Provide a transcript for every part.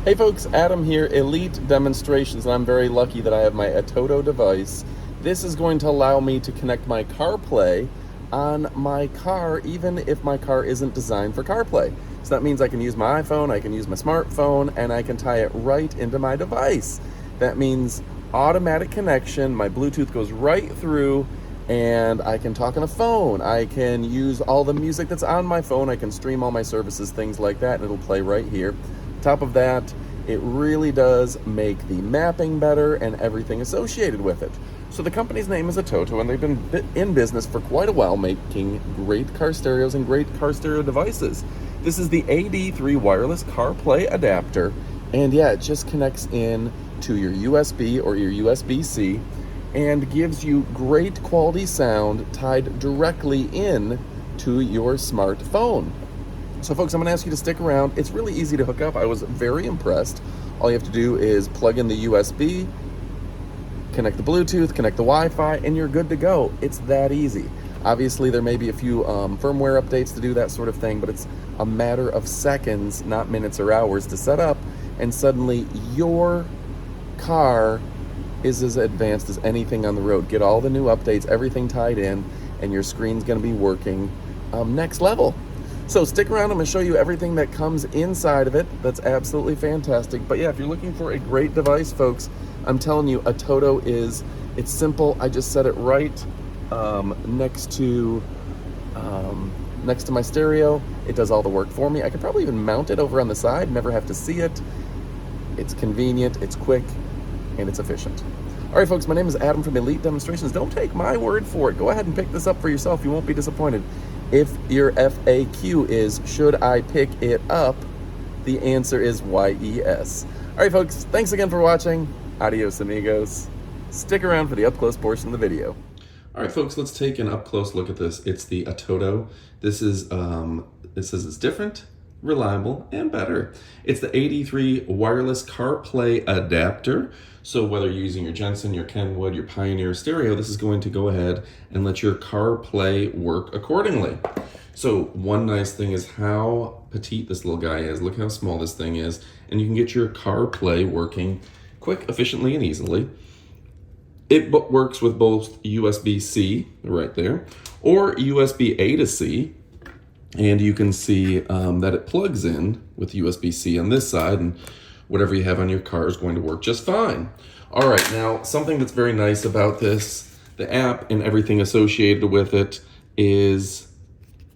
Hey folks, Adam here, Elite Demonstrations, and I'm very lucky that I have my ATOTO device. This is going to allow me to connect my CarPlay on my car, even if my car isn't designed for CarPlay. So that means I can use my iPhone, I can use my smartphone, and I can tie it right into my device. That means automatic connection, my Bluetooth goes right through, and I can talk on a phone. I can use all the music that's on my phone, I can stream all my services, things like that, and it'll play right here. Top of that, it really does make the mapping better and everything associated with it. So the company's name is ATOTO, and they've been in business for quite a while making great car stereos and great car stereo devices. This is the AD3 wireless CarPlay adapter, and yeah, it just connects in to your USB or your USB-C and gives you great quality sound tied directly in to your smartphone. So folks, I'm gonna ask you to stick around. It's really easy to hook up. I was very impressed. All you have to do is plug in the USB, connect the Bluetooth, connect the Wi-Fi, and you're good to go. It's that easy. Obviously, there may be a few firmware updates to do that sort of thing, but it's a matter of seconds, not minutes or hours, to set up, and suddenly your car is as advanced as anything on the road. Get all the new updates, everything tied in, and your screen's gonna be working next level. So stick around, I'm gonna show you everything that comes inside of it. That's absolutely fantastic. But yeah, if you're looking for a great device, folks, I'm telling you, ATOTO it's simple. I just set it right next to my stereo. It does all the work for me. I could probably even mount it over on the side, never have to see it. It's convenient, it's quick, and it's efficient. All right, folks, my name is Adam from Elite Demonstrations. Don't take my word for it. Go ahead and pick this up for yourself. You won't be disappointed. If your FAQ is, should I pick it up? The answer is YES. All right, folks, thanks again for watching. Adios, amigos. Stick around for the up-close portion of the video. All right, folks, let's take an up-close look at this. It's the ATOTO. This is, it says it's different, reliable, and better. It's the AD3 wireless CarPlay adapter. So whether you're using your Jensen, your K-enwood, your P-ioneer stereo, this is going to go ahead and let your CarPlay work accordingly. So one nice thing is how petite this little guy is. Look how small this thing is. And you can get your CarPlay working quick, efficiently, and easily. It works with both USB-C right there or USB-A to C. And you can see that it plugs in with USB-C on this side, and whatever you have on your car is going to work just fine. All right, now something that's very nice about this, the app and everything associated with it is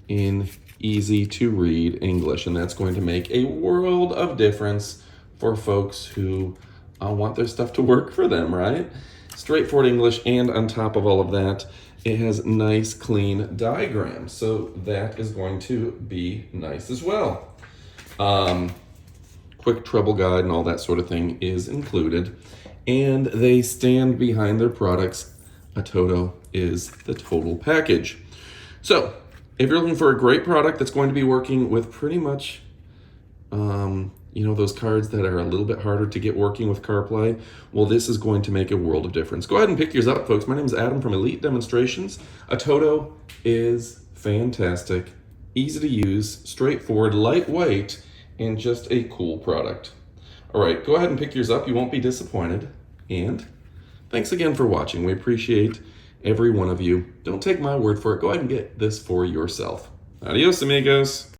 in easy to read English, and that's going to make a world of difference for folks who want their stuff to work for them, right? Straightforward English, and on top of all of that, it has nice, clean diagrams, so that is going to be nice as well. Quick trouble guide and all that sort of thing is included, and they stand behind their products. ATOTO is the total package. So, if you're looking for a great product that's going to be working with pretty much, you know, those cards that are a little bit harder to get working with CarPlay, well, this is going to make a world of difference. Go ahead and pick yours up, folks. My name is Adam from Elite Demonstrations. ATOTO is fantastic, easy to use, straightforward, lightweight, and just a cool product. All right, go ahead and pick yours up. You won't be disappointed. And thanks again for watching. We appreciate every one of you. Don't take my word for it. Go ahead and get this for yourself. Adios, amigos.